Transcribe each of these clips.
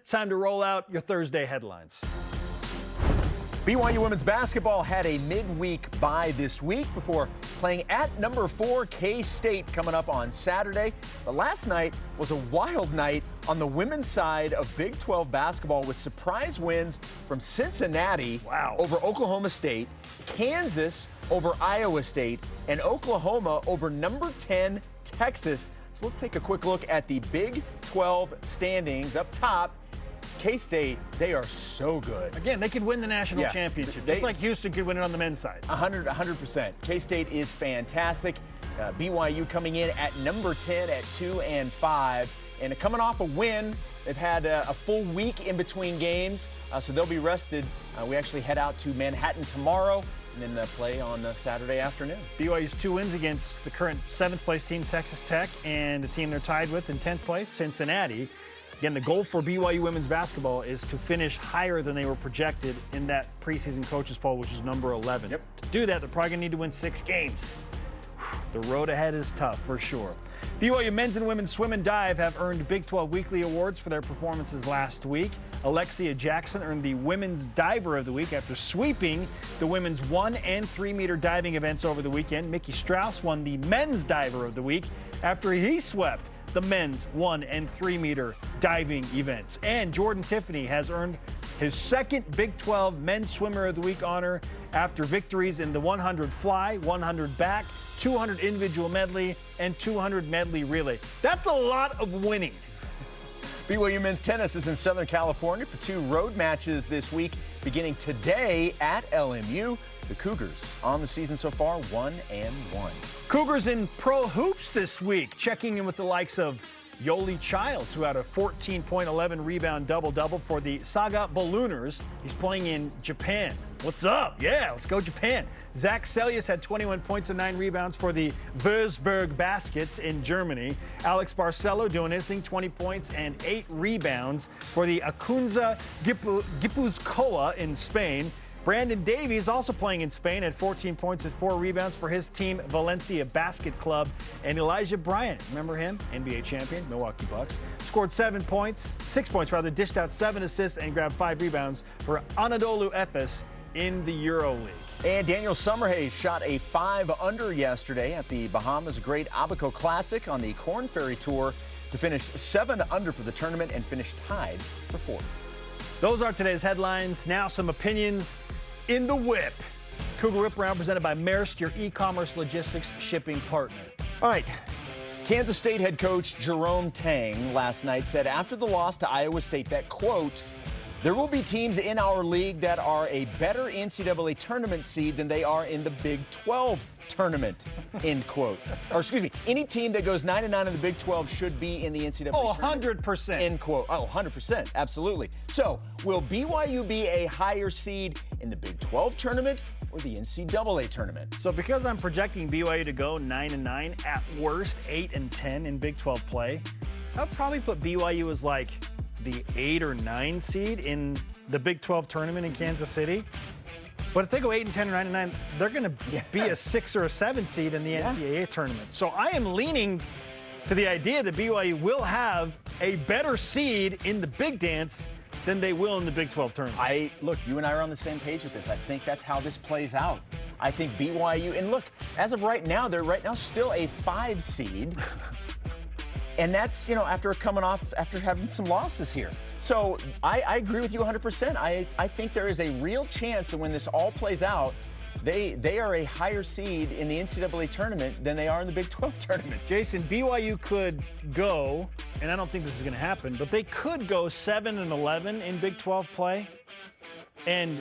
Time to roll out your Thursday headlines. BYU women's basketball had a midweek bye this week before playing at number 4 K-State coming up on Saturday. But last night was a wild night on the women's side of Big 12 basketball with surprise wins from Cincinnati over Oklahoma State, Kansas over Iowa State, and Oklahoma over number 10 Texas. So let's take a quick look at the Big 12 standings up top. K-State, they are so good. Again, they could win the national championship, just like Houston could win it on the men's side. 100%. K-State is fantastic. BYU coming in at number 10 at 2-5. And coming off a win, they've had a full week in between games, so they'll be rested. We actually head out to Manhattan tomorrow and then play on Saturday afternoon. BYU's 2 wins against the current 7th place team, Texas Tech, and the team they're tied with in 10th place, Cincinnati. Again, the goal for BYU women's basketball is to finish higher than they were projected in that preseason coaches poll, which is number 11. To do that, they're probably going to need to win 6 games. The road ahead is tough, for sure. BYU men's and women's swim and dive have earned Big 12 weekly awards for their performances last week. Alexia Jackson earned the Women's Diver of the Week after sweeping the women's 1- and 3-meter diving events over the weekend. Mickey Strauss won the Men's Diver of the Week after he swept the men's 1- and 3-meter diving events. And Jordan Tiffany has earned his second Big 12 Men's Swimmer of the Week honor after victories in the 100 fly, 100 back, 200 individual medley, and 200 medley relay. That's a lot of winning. BYU men's tennis is in Southern California for 2 road matches this week, beginning today at LMU. The Cougars on the season so far, 1-1. Cougars in pro hoops this week, checking in with the likes of Yoli Childs, who had a 14.11 rebound double-double for the Saga Ballooners. He's playing in Japan. What's up? Yeah, let's go Japan. Zach Sellius had 21 points and 9 rebounds for the Würzburg Baskets in Germany. Alex Barcelo doing his thing, 20 points and 8 rebounds for the Acunza Gipuzkoa in Spain. Brandon Davies, also playing in Spain, had 14 points and 4 rebounds for his team, Valencia Basket Club. And Elijah Bryant, remember him? NBA champion, Milwaukee Bucks. Scored 6 points, dished out 7 assists, and grabbed 5 rebounds for Anadolu Efes in the EuroLeague. And Daniel Summerhays shot a 5-under yesterday at the Bahamas Great Abaco Classic on the Korn Ferry Tour to finish 7-under for the tournament and finish tied for 4th. Those are today's headlines. Now some opinions in the whip. Cougar Whip Round presented by Maersk, your e-commerce logistics shipping partner. All right. Kansas State head coach Jerome Tang last night said after the loss to Iowa State that, quote, there will be teams in our league that are a better NCAA tournament seed than they are in the Big 12 tournament, end quote. Or excuse me, any team that goes 9-9 in the Big 12 should be in the NCAA tournament. 100%. End quote. Oh, 100%. Absolutely. So, will BYU be a higher seed in the Big 12 tournament or the NCAA tournament? So, because I'm projecting BYU to go 9-9, at worst 8-10 in Big 12 play, I'll probably put BYU as like the 8 or 9 seed in the Big 12 tournament in Kansas City. But if they go 8-10 or 9-9, they're going to be a 6 or a 7 seed in the NCAA tournament. So I am leaning to the idea that BYU will have a better seed in the Big Dance than they will in the Big 12 tournament. Look, you and I are on the same page with this. I think that's how this plays out. I think BYU, and look, as of right now, they're right now still a 5 seed. And that's, after having some losses here. So I agree with you 100%. I think there is a real chance that when this all plays out, they are a higher seed in the NCAA tournament than they are in the Big 12 tournament. Jason, BYU could go, and I don't think this is going to happen, but they could go 7-11 in Big 12 play and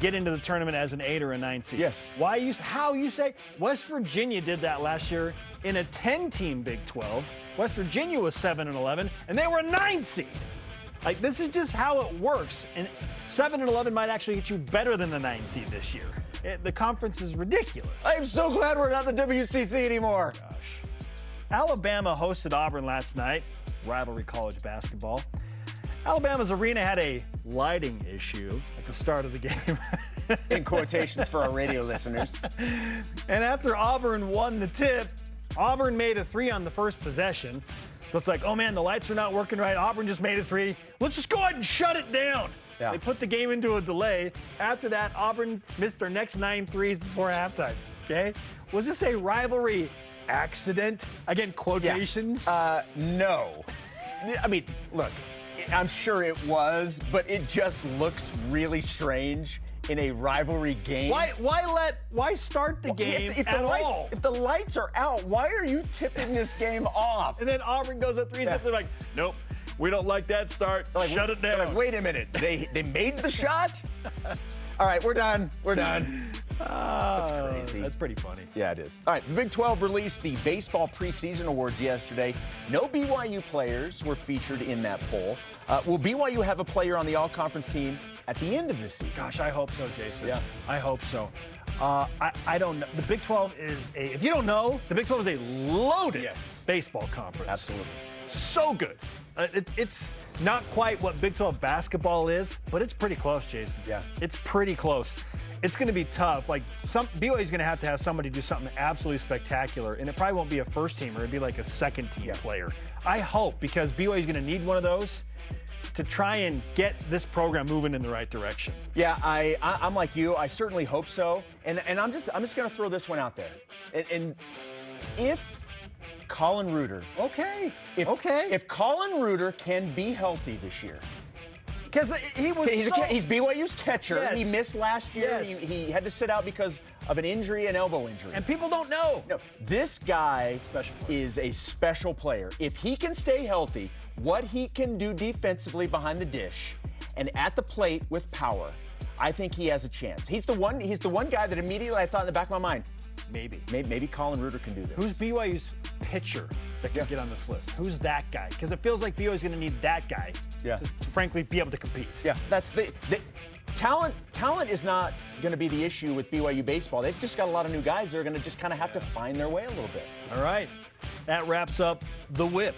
get into the tournament as an 8 or a 9 seed. Yes. How you say? West Virginia did that last year in a 10-team Big 12. West Virginia was 7-11, and they were a 9 seed. Like, this is just how it works. And 7-11 might actually get you better than the 9 seed this year. The conference is ridiculous. I'm so glad we're not the WCC anymore. Gosh. Alabama hosted Auburn last night, rivalry college basketball. Alabama's arena had a lighting issue at the start of the game. In quotations for our radio listeners. And after Auburn won the tip, Auburn made a 3 on the first possession. So it's like, oh man, the lights are not working right. Auburn just made a 3. Let's just go ahead and shut it down. Yeah. They put the game into a delay. After that, Auburn missed their next 9 threes before halftime. Okay? Was this a rivalry accident? Again, quotations. Yeah. No. I mean, look, I'm sure it was, but it just looks really strange in a rivalry game. Why start the game at all? If the lights are out, why are you tipping this game off? And then Auburn goes up 3-0. They're like, nope, we don't like that start. Shut it down. Like, wait a minute. They made the shot? All right, we're done. We're done. That's crazy. That's pretty funny. Yeah, it is. All right, the Big 12 released the baseball preseason awards yesterday. No BYU players were featured in that poll. Will BYU have a player on the all-conference team at the end of this season? Gosh, I hope so, Jason. Yeah. I hope so. I don't know. The Big 12 is if you don't know, the Big 12 is a loaded baseball conference. Absolutely. So good. It's not quite what Big 12 basketball is, but it's pretty close, Jason. Yeah. It's pretty close. It's going to be tough. Like BYU is going to have somebody do something absolutely spectacular, and it probably won't be a first teamer. It'd be like a second team player. I hope, because BYU is going to need one of those to try and get this program moving in the right direction. Yeah, I'm like you. I certainly hope so. And I'm just going to throw this one out there. And if Colin Reuter, if Colin Reuter can be healthy this year. Because he's BYU's catcher. Yes. He missed last year. Yes. He had to sit out because of an injury, an elbow injury. And people don't know. No, this guy is a special player. If he can stay healthy, what he can do defensively behind the dish and at the plate with power, I think he has a chance. He's the one guy that immediately I thought in the back of my mind, maybe Colin Reuter can do this. Who's BYU's pitcher that can get on this list? Who's that guy? Because it feels like BYU's going to need that guy to frankly be able to compete. Yeah, that's the talent. Talent is not going to be the issue with BYU baseball. They've just got a lot of new guys. They're going to just kind of have to find their way a little bit. All right. That wraps up the whip.